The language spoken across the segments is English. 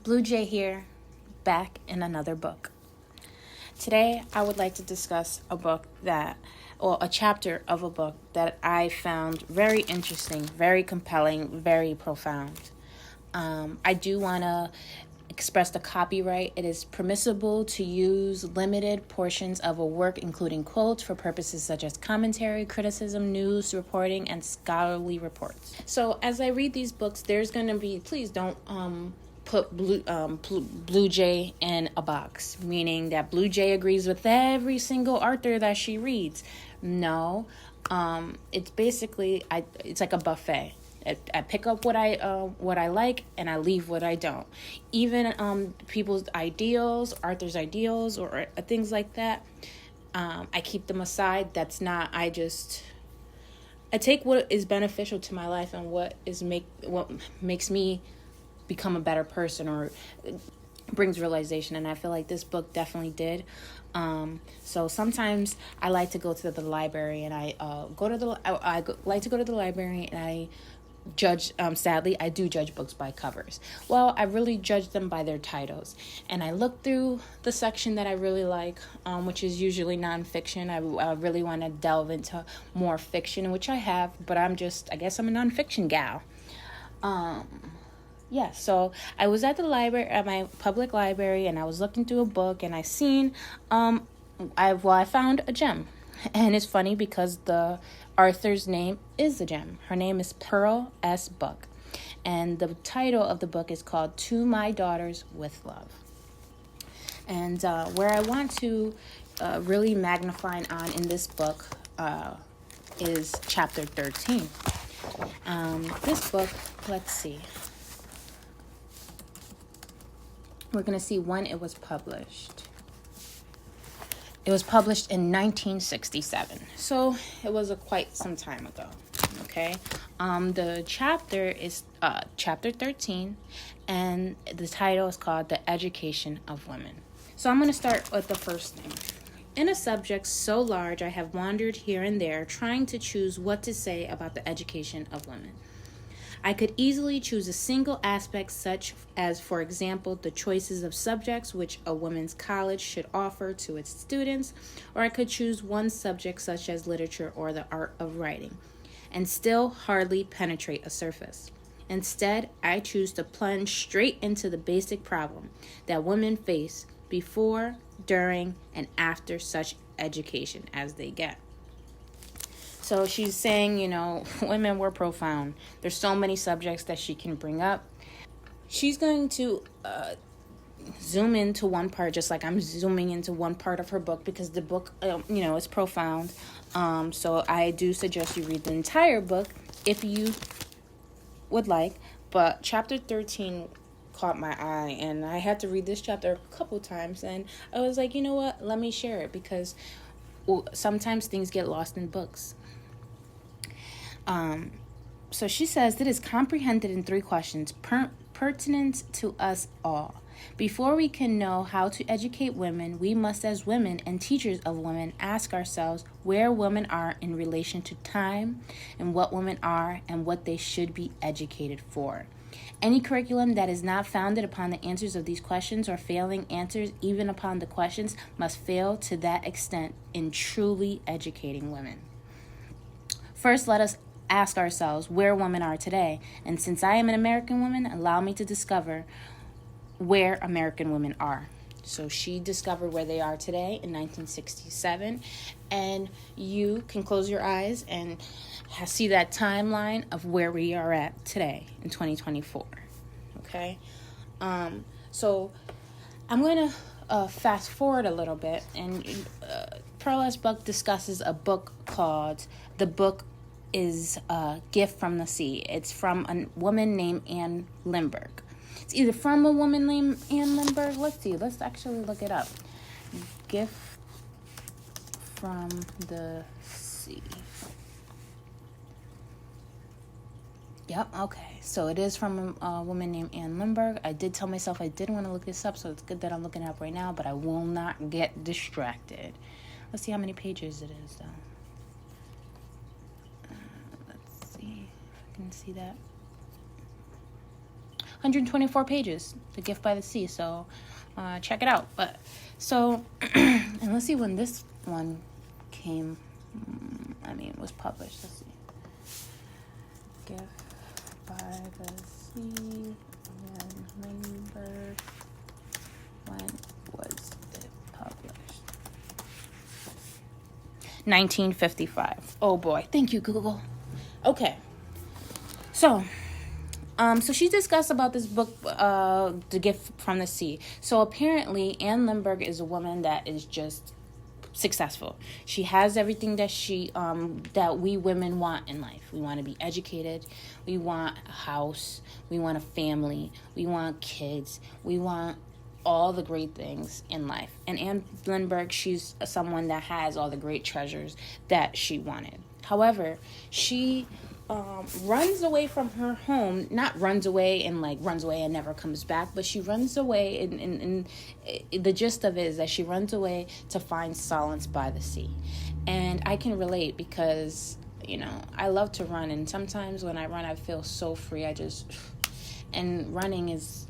Blue Jay here, back in another book. Today, I would like to discuss a chapter of a book that I found very interesting, very compelling, very profound. I do want to express the copyright. It is permissible to use limited portions of a work, including quotes, for purposes such as commentary, criticism, news reporting, and scholarly reports. So, as I read these books, there's going to be, please don't put Blue Jay in a box, meaning that Blue Jay agrees with every single author that she reads. No, it's basically it's like a buffet. I pick up what I like, and I leave what I don't. Even people's ideals, Arthur's ideals, or things like that, I keep them aside. That's not. I take what is beneficial to my life and what makes me become a better person or brings realization, and I feel like this book definitely did. So sometimes I like to go to the library, and I like to go to the library, and I judge. Sadly, I do judge books by covers. Well, I really judge them by their titles, and I look through the section that I really like, which is usually nonfiction. I really want to delve into more fiction, which I have, but I guess I'm a nonfiction gal. Yeah, so I was at the library, at my public library, and I was looking through a book, and I found a gem. And it's funny because the author's name is a gem. Her name is Pearl S. Buck. And the title of the book is called To My Daughters with Love. And where I want to really magnify on in this book is chapter 13. This book, let's see. We're going to see when it was published. It was published in 1967. So it was quite some time ago. Okay. The chapter is chapter 13, and the title is called The Education of Women. So I'm going to start with the first thing. In a subject so large, I have wandered here and there, trying to choose what to say about the education of women. I could easily choose a single aspect, such as, for example, the choices of subjects which a women's college should offer to its students, or I could choose one subject such as literature or the art of writing, and still hardly penetrate a surface. Instead, I choose to plunge straight into the basic problem that women face before, during, and after such education as they get. So she's saying, women were profound. There's so many subjects that she can bring up. She's going to zoom into one part, just like I'm zooming into one part of her book, because the book, is profound. So I do suggest you read the entire book if you would like. But chapter 13 caught my eye, and I had to read this chapter a couple times, and I was like, you know what? Let me share it, because sometimes things get lost in books. So she says, it is comprehended in 3 questions pertinent to us all. Before we can know how to educate women, we must, as women and teachers of women, ask ourselves where women are in relation to time, and what women are and what they should be educated for. Any curriculum that is not founded upon the answers of these questions, or failing answers even upon the questions, must fail to that extent in truly educating women. First, let us ask ourselves where women are today. And since I am an American woman, allow me to discover where American women are. So she discovered where they are today in 1967. And you can close your eyes and see that timeline of where we are at today in 2024. Okay? So I'm going to fast forward a little bit. And Pearl S. Buck discusses a book called The Book is a Gift from the Sea. It's from a woman named Anne Lindbergh. It's either from a woman named Anne Lindbergh. Let's see. Let's actually look it up. Gift from the Sea. Yep, okay. So it is from a woman named Anne Lindbergh. I did tell myself I didn't want to look this up, so it's good that I'm looking it up right now, but I will not get distracted. Let's see how many pages it is, though. Let's see if I can see that. 124 pages, The Gift by the Sea. So check it out. But so, and let's see when this one came. Was published. Let's see. Gift by the Sea and Lindbergh. When was it published? 1955. Oh boy. Thank you, Google. Okay. So she discussed about this book, The Gift from the Sea. So apparently Anne Lindbergh is a woman that is just successful. She has everything that that we women want in life. We want to be educated. We want a house. We want a family. We want kids. We want all the great things in life. And Anne Lindbergh, she's someone that has all the great treasures that she wanted. However, she runs away from her home, not runs away and never comes back, but she runs away, and the gist of it is that she runs away to find solace by the sea. And I can relate because, I love to run, and sometimes when I run, I feel so free. And running is,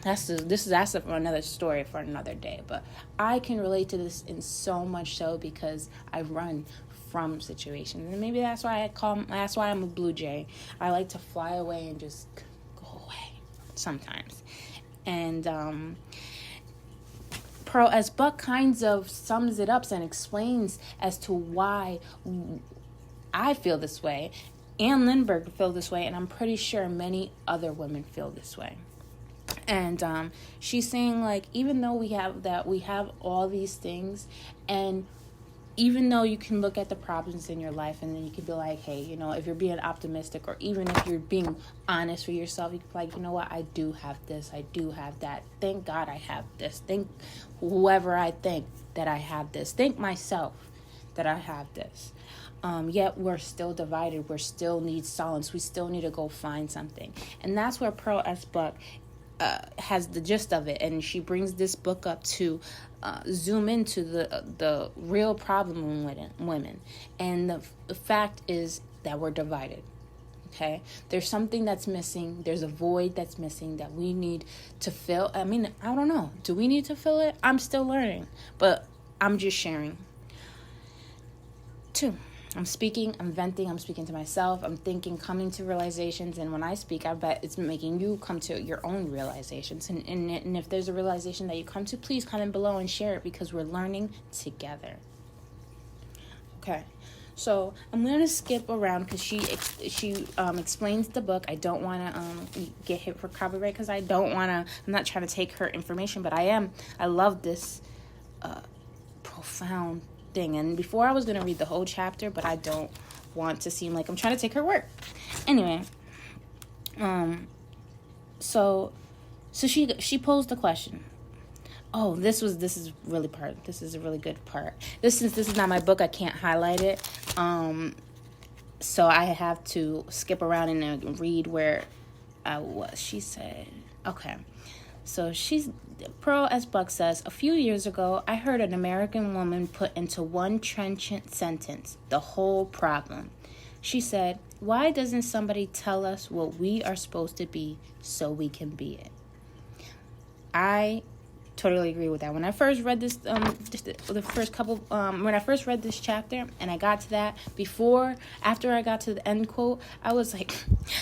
that's another story for another day, but I can relate to this in so much so because I run from situations, and maybe that's why I'm a blue jay. I like to fly away and just go away sometimes. And Pearl S. Buck kind of sums it up and explains as to why I feel this way, Anne Lindbergh feel this way, and I'm pretty sure many other women feel this way. And she's saying, like, even though we have all these things, and even though you can look at the problems in your life and then you can be like, hey, if you're being optimistic, or even if you're being honest with yourself, you can be like, you know what, I do have this, I do have that. Thank God I have this. Thank whoever I think that I have this. Thank myself that I have this. Yet we're still divided. We still need solace. We still need to go find something. And that's where Pearl S. Buck has the gist of it, and she brings this book up to zoom into the real problem in women, and the fact is that we're divided. Okay, there's something that's missing. There's a void that's missing that we need to fill. I don't know. Do we need to fill it? I'm still learning, but I'm just sharing. 2. I'm speaking, I'm venting, I'm speaking to myself, I'm thinking, coming to realizations, and when I speak, I bet it's making you come to your own realizations. And if there's a realization that you come to, please comment below and share it, because we're learning together. Okay, so I'm going to skip around because she explains the book. I don't want to get hit for copyright, because I'm not trying to take her information, but I love this profound thing. And before I was going to read the whole chapter, but I don't want to seem like I'm trying to take her work. Anyway, so she posed the question. Oh, this is a really good part. This is not my book. I can't highlight it. So I have to skip around and read where I was. She said, okay. So Pearl S. Buck says, a few years ago, I heard an American woman put into one trenchant sentence the whole problem. She said, why doesn't somebody tell us what we are supposed to be so we can be it? I totally agree with that. When I first read this, when I first read this chapter and I got to that, after I got to the end quote, I was like,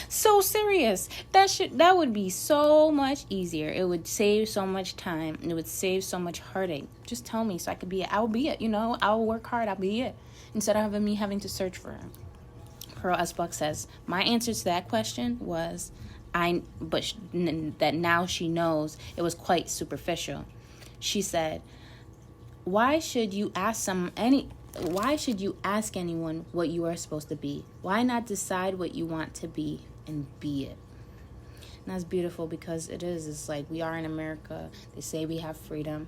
so serious. That would be so much easier. It would save so much time, and it would save so much heartache. Just tell me so I could be it. I'll be it. I'll work hard. I'll be it, instead of me having to search for it. Pearl S. Buck says, my answer to that question was, that now she knows it was quite superficial. She said, why should you ask anyone what you are supposed to be? Why not decide what you want to be and be it? And that's beautiful, because it's like, we are in America. They say we have freedom.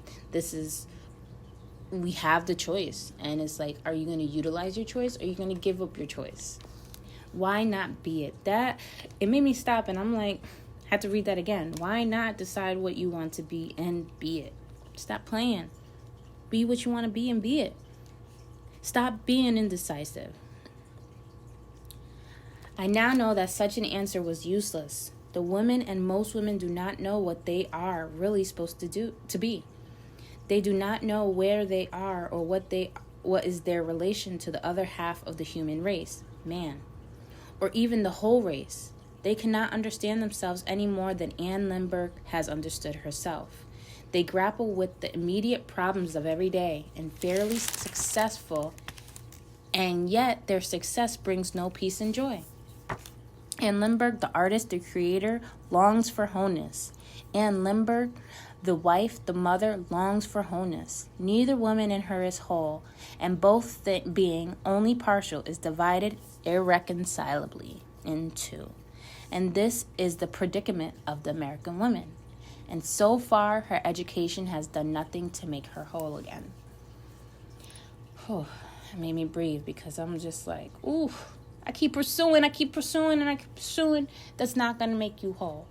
We have the choice. And it's like, are you going to utilize your choice, or are you going to give up your choice? Why not be it? It made me stop, and I'm like, I had to read that again. Why not decide what you want to be and be it? Stop playing. Be what you want to be and be it. Stop being indecisive. I now know that such an answer was useless. The women, and most women, do not know what they are really supposed to be. They do not know where they are or what is their relation to the other half of the human race, man, or even the whole race. They cannot understand themselves any more than Anne Lindbergh has understood herself. They grapple with the immediate problems of every day and fairly successful, and yet their success brings no peace and joy. Anne Lindbergh, the artist, the creator, longs for wholeness. Anne Lindbergh, the wife, the mother, longs for wholeness. Neither woman in her is whole, and both being only partial is divided irreconcilably in two. And this is the predicament of the American woman. And so far, her education has done nothing to make her whole again. It made me breathe, because I'm just like, ooh, I keep pursuing. That's not going to make you whole.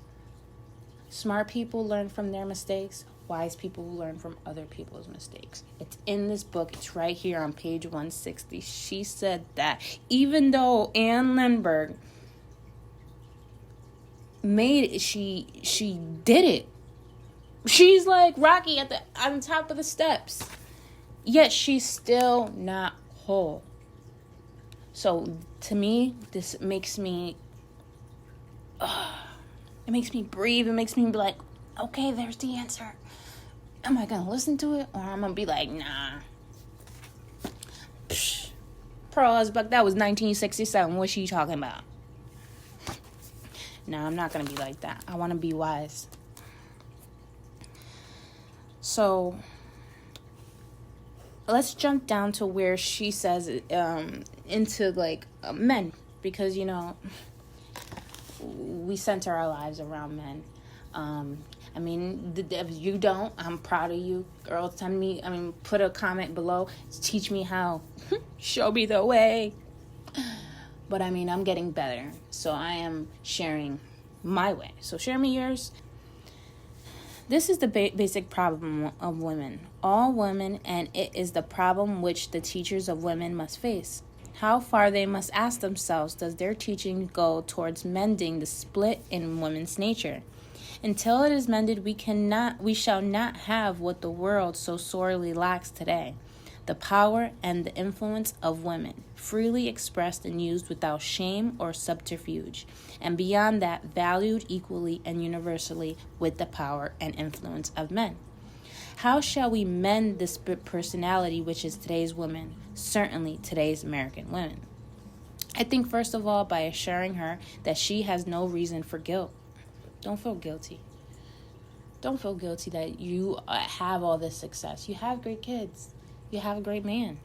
Smart people learn from their mistakes. Wise people learn from other people's mistakes. It's in this book. It's right here on page 160. She said that even though Anne Lindbergh made it, she did it. She's like Rocky on top of the steps. Yet she's still not whole. So to me, this makes me, it makes me breathe. It makes me be like, okay, there's the answer. Am I going to listen to it? Or I'm going to be like, nah. Pearl Husbuck, that was 1967. What's she talking about? No, I'm not going to be like that. I want to be wise. So let's jump down to where she says into like men, because we center our lives around men. I mean, if you don't, I'm proud of you. Girls, put a comment below. Teach me how. Show me the way. But I'm getting better. So I am sharing my way. So share me yours. This is the basic problem of women. All women, and it is the problem which the teachers of women must face. How far, they must ask themselves, does their teaching go towards mending the split in women's nature? Until it is mended, we shall not have what the world so sorely lacks today: the power and the influence of women, freely expressed and used without shame or subterfuge, and beyond that, valued equally and universally with the power and influence of men. How shall we mend this personality which is today's women, certainly today's American women? I think, first of all, by assuring her that she has no reason for guilt. Don't feel guilty. Don't feel guilty that you have all this success. You have great kids. You have a great man.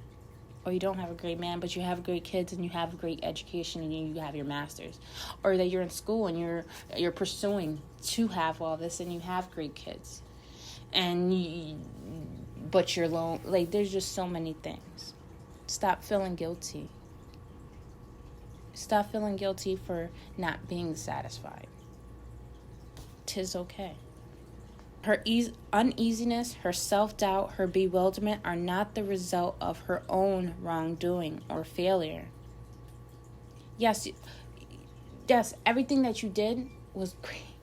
Or you don't have a great man, but you have great kids and you have a great education and you have your master's. Or that you're in school and you're pursuing to have all this and you have great kids. But you're alone. Like, there's just so many things. Stop feeling guilty. Stop feeling guilty for not being satisfied. 'Tis okay. Her uneasiness, her self-doubt, her bewilderment are not the result of her own wrongdoing or failure. Yes, everything that you did was great.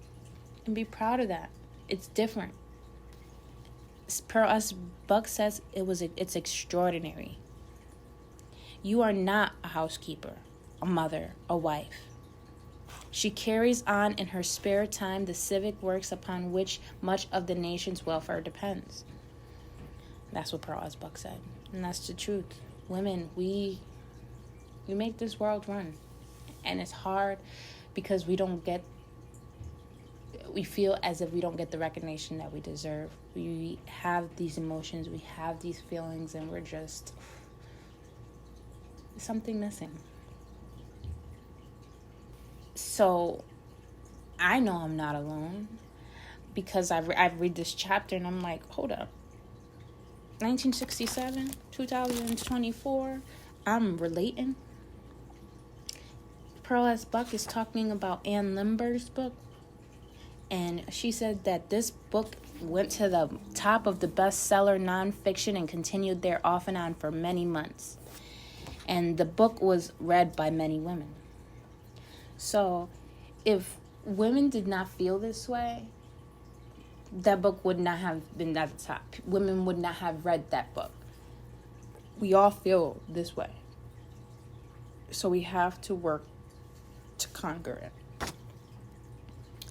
And be proud of that. It's different. Pearl Husbuck says it's extraordinary. You are not a housekeeper, a mother, a wife. She carries on in her spare time the civic works upon which much of the nation's welfare depends. That's what Pearl Husbuck said. And that's the truth. Women, we make this world run. And it's hard because we feel as if we don't get the recognition that we deserve. We have these emotions, we have these feelings, and we're just something missing. So I know I'm not alone because I read this chapter and I'm like, hold up. 1967, 2024, I'm relating. Pearl Husbuck is talking about Anne Lindbergh's book. And she said that this book went to the top of the bestseller nonfiction and continued there off and on for many months. And the book was read by many women. So if women did not feel this way, that book would not have been at the top. Women would not have read that book. We all feel this way. So we have to work to conquer it.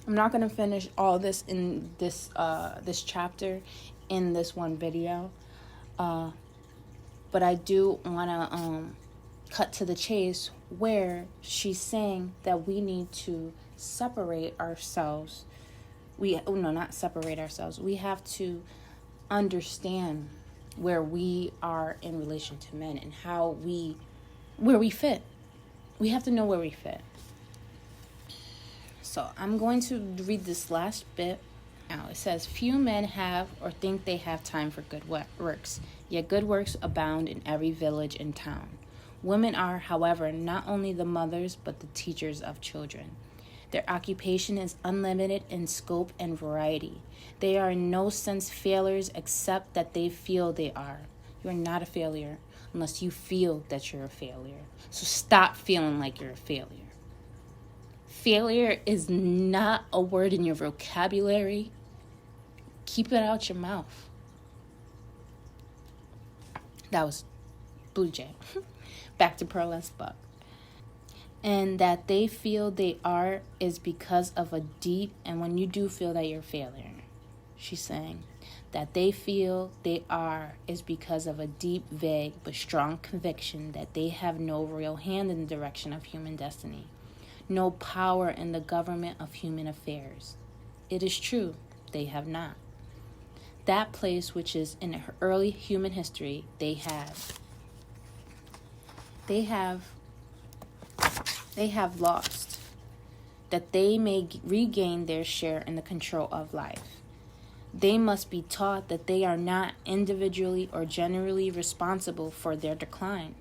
I'm not going to finish all this in this chapter in this one video. But I do want to cut to the chase where she's saying that we need to separate ourselves. Not separate ourselves. We have to understand where we are in relation to men and where we fit. We have to know where we fit. So I'm going to read this last bit. Now it says, few men have or think they have time for good works, yet good works abound in every village and town. Women are, however, not only the mothers, but the teachers of children. Their occupation is unlimited in scope and variety. They are in no sense failures except that they feel they are. You are not a failure unless you feel that you're a failure. So stop feeling like you're a failure. Failure is not a word in your vocabulary. Keep it out your mouth. That was Blue Jay. Back to Pearlescent book. And that they feel they are is because of a deep, and when you do feel that you're a failure, she's saying, that they feel they are is because of a deep, vague, but strong conviction that they have no real hand in the direction of human destiny, no power in the government of human affairs. It is true, they have not. That place which is in early human history, they have lost, that they may regain their share in the control of life. They must be taught that they are not individually or generally responsible for their decline.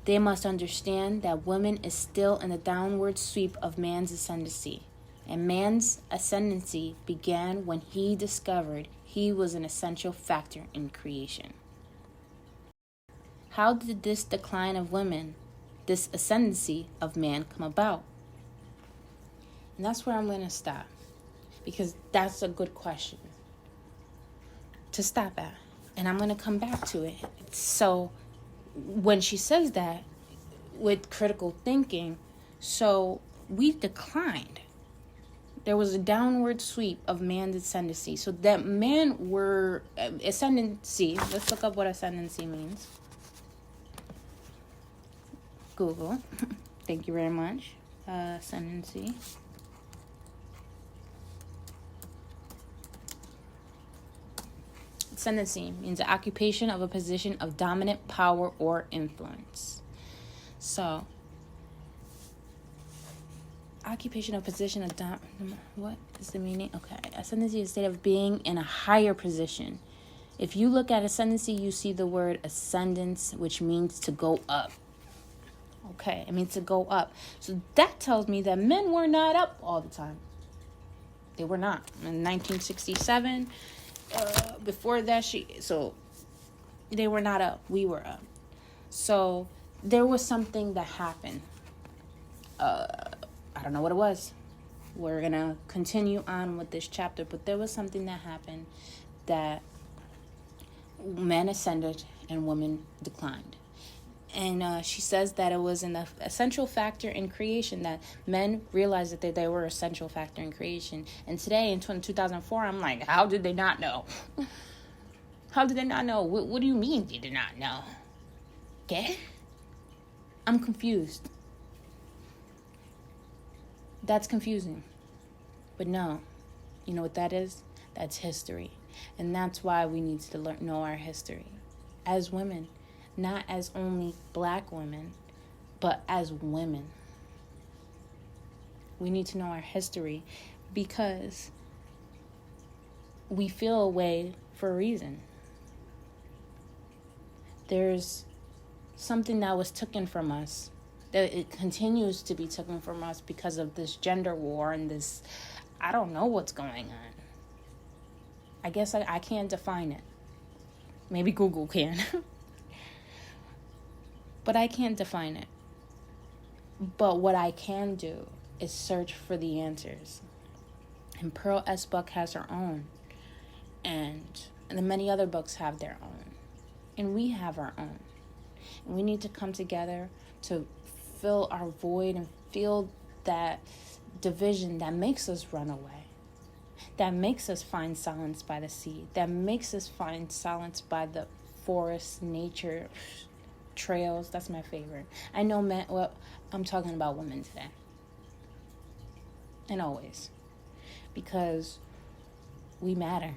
They must understand that woman is still in the downward sweep of man's ascendancy, and man's ascendancy began when he discovered he was an essential factor in creation. How did this decline of women, this ascendancy of man, come about? And that's where I'm going to stop, because that's a good question to stop at. And I'm going to come back to it. So when she says that with critical thinking, so we declined. There was a downward sweep of man's ascendancy. So that man were ascendancy. Let's look up what ascendancy means. Google. Thank you very much. Ascendancy. Ascendancy means the occupation of a position of dominant power or influence. So, occupation of position of what is the meaning? Okay, ascendancy is a state of being in a higher position. If you look at ascendancy, you see the word ascendance, which means to go up. Okay, it means to go up. So that tells me that men were not up all the time. They were not. In 1967, before that, so they were not up. We were up. So there was something that happened. I don't know what it was. We're going to continue on with this chapter, but there was something that happened that men ascended and women declined. And she says that it was an essential factor in creation, that men realized that they were an essential factor in creation. And today, in 2004, I'm like, how did they not know? How did they not know? What do you mean they did not know? Okay? I'm confused. That's confusing. But no, you know what that is? That's history. And that's why we need to know our history. As women. Not as only black women, but as women. We need to know our history because we feel a way for a reason. There's something that was taken from us, that it continues to be taken from us because of this gender war and this, I don't know what's going on. I guess I can't define it. Maybe Google can. But I can't define it. But what I can do is search for the answers. And Pearl S. Buck has her own. And the many other books have their own. And we have our own. And we need to come together to fill our void and feel that division that makes us run away, that makes us find silence by the sea, that makes us find silence by the forest, nature, trails. That's my favorite. I know men, well, I'm talking about women today. And always. Because we matter.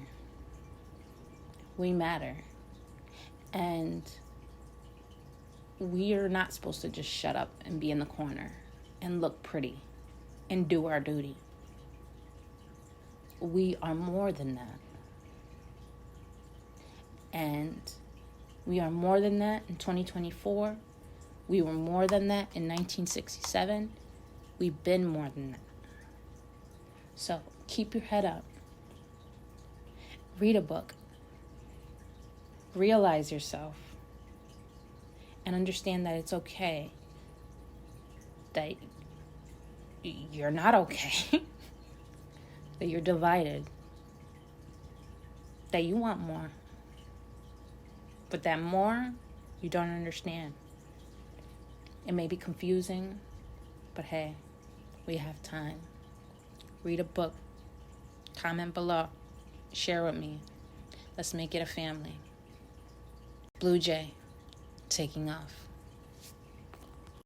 We matter. And we are not supposed to just shut up and be in the corner and look pretty and do our duty. We are more than that. And we are more than that in 2024. We were more than that in 1967. We've been more than that. So keep your head up. Read a book. Realize yourself. And understand that it's okay. That you're not okay. That you're divided. That you want more. But that more, you don't understand. It may be confusing, but hey, we have time. Read a book. Comment below. Share with me. Let's make it a family. Blue Jay, taking off.